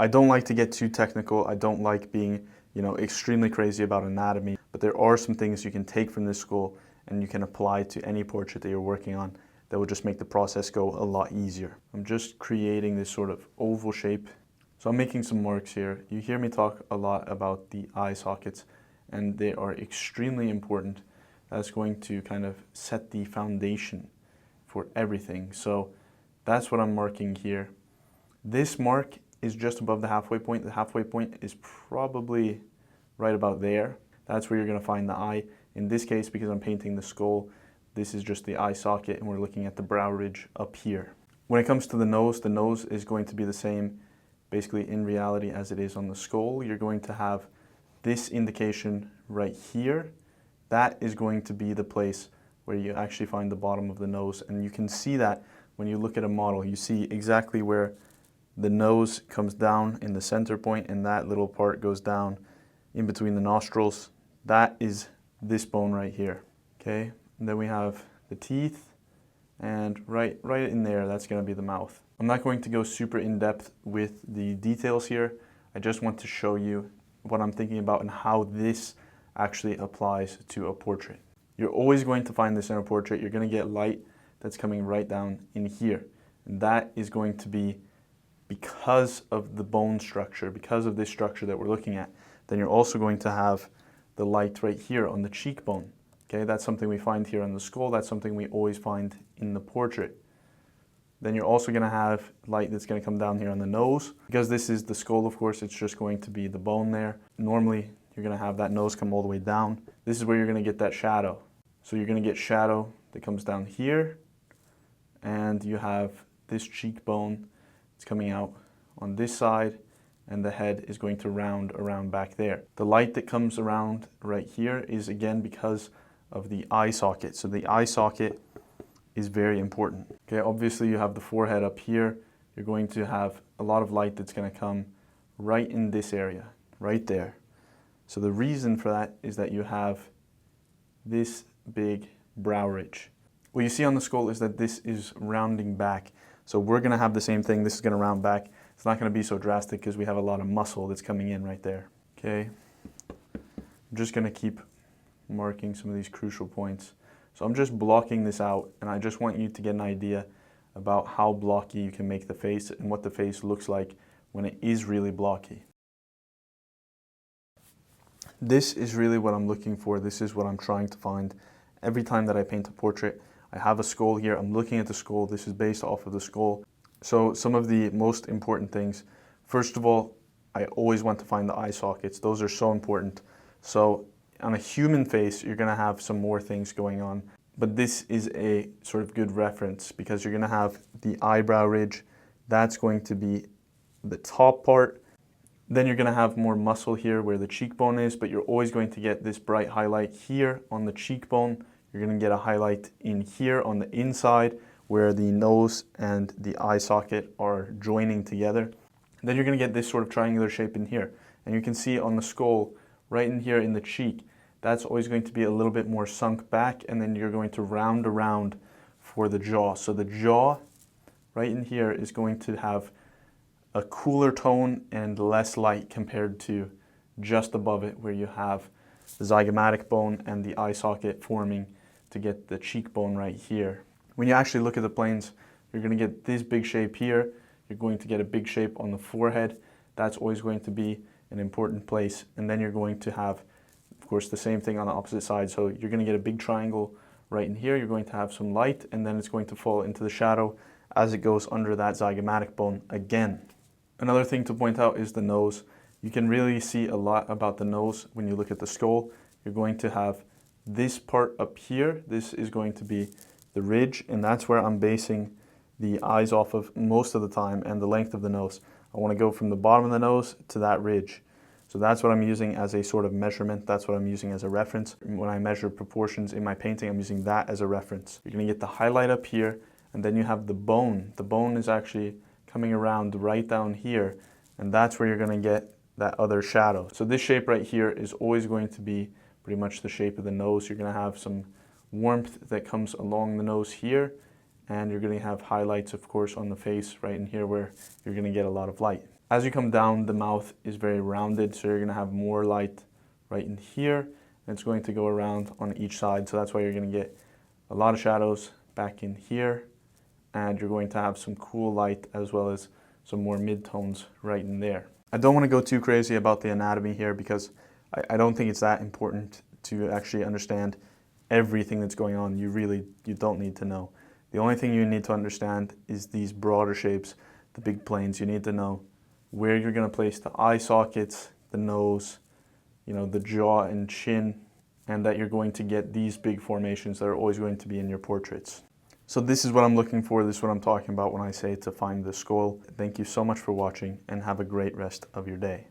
I don't like to get too technical. I don't like being, extremely crazy about anatomy, but there are some things you can take from this school and you can apply to any portrait that you're working on that will just make the process go a lot easier. I'm just creating this sort of oval shape. So I'm making some marks here. You hear me talk a lot about the eye sockets, and they are extremely important. That's going to kind of set the foundation for everything. So that's what I'm marking here. This mark is just above the halfway point. The halfway point is probably right about there. That's where you're going to find the eye. In this case, because I'm painting the skull, this is just the eye socket, and we're looking at the brow ridge up here. When it comes to the nose is going to be the same basically in reality as it is on the skull. You're going to have this indication right here. That is going to be the place where you actually find the bottom of the nose, and you can see that when you look at a model. You see exactly where the nose comes down in the center point, and that little part goes down in between the nostrils. That is this bone right here, okay? And then we have the teeth, and right in there, that's gonna be the mouth. I'm not going to go super in depth with the details here. I just want to show you what I'm thinking about and how this actually applies to a portrait. You're always going to find this in a portrait. You're gonna get light that's coming right down in here. And that is going to be because of the bone structure, because of this structure that we're looking at. Then you're also going to have the light right here on the cheekbone. Okay, that's something we find here on the skull. That's something we always find in the portrait. Then you're also going to have light that's going to come down here on the nose. Because this is the skull, of course, it's just going to be the bone there. Normally, you're going to have that nose come all the way down. This is where you're going to get that shadow. So you're going to get shadow that comes down here, and you have this cheekbone. It's coming out on this side, and the head is going to round around back there. The light that comes around right here is again because of the eye socket. So the eye socket is very important. Okay, obviously you have the forehead up here. You're going to have a lot of light that's going to come right in this area, right there. So the reason for that is that you have this big brow ridge. What you see on the skull is that this is rounding back. So we're going to have the same thing. This is going to round back. It's not going to be so drastic because we have a lot of muscle that's coming in right there. Okay, I'm just going to keep marking some of these crucial points. So I'm just blocking this out, and I just want you to get an idea about how blocky you can make the face and what the face looks like when it is really blocky. This is really what I'm looking for. This is what I'm trying to find. Every time that I paint a portrait, I have a skull here. I'm looking at the skull. This is based off of the skull. So some of the most important things. First of all, I always want to find the eye sockets. Those are so important. So on a human face, you're going to have some more things going on. But this is a sort of good reference because you're going to have the eyebrow ridge. That's going to be the top part. Then you're going to have more muscle here where the cheekbone is, but you're always going to get this bright highlight here on the cheekbone. You're going to get a highlight in here on the inside where the nose and the eye socket are joining together. Then you're going to get this sort of triangular shape in here. And you can see on the skull, right in here in the cheek, that's always going to be a little bit more sunk back, and then you're going to round around for the jaw. So the jaw right in here is going to have a cooler tone and less light compared to just above it where you have the zygomatic bone and the eye socket forming to get the cheekbone right here. When you actually look at the planes, you're going to get this big shape here. You're going to get a big shape on the forehead. That's always going to be an important place. And then you're going to have, of course, the same thing on the opposite side. So you're going to get a big triangle right in here. You're going to have some light, and then it's going to fall into the shadow as it goes under that zygomatic bone again. Another thing to point out is the nose. You can really see a lot about the nose when you look at the skull. You're going to have this part up here. This is going to be the ridge, and that's where I'm basing the eyes off of most of the time, and the length of the nose. I want to go from the bottom of the nose to that ridge. So that's what I'm using as a sort of measurement. That's what I'm using as a reference. When I measure proportions in my painting, I'm using that as a reference. You're going to get the highlight up here, and then you have the bone. The bone is actually coming around right down here, and that's where you're going to get that other shadow. So this shape right here is always going to be pretty much the shape of the nose. You're going to have some warmth that comes along the nose here, and you're going to have highlights, of course, on the face right in here where you're going to get a lot of light. As you come down, the mouth is very rounded, so you're going to have more light right in here, and it's going to go around on each side, so that's why you're going to get a lot of shadows back in here, and you're going to have some cool light as well as some more mid-tones right in there. I don't want to go too crazy about the anatomy here because I don't think it's that important to actually understand everything that's going on. You don't need to know. The only thing you need to understand is these broader shapes, the big planes. You need to know where you're going to place the eye sockets, the nose, the jaw and chin, and that you're going to get these big formations that are always going to be in your portraits. So this is what I'm looking for. This is what I'm talking about when I say to find the skull. Thank you so much for watching, and have a great rest of your day.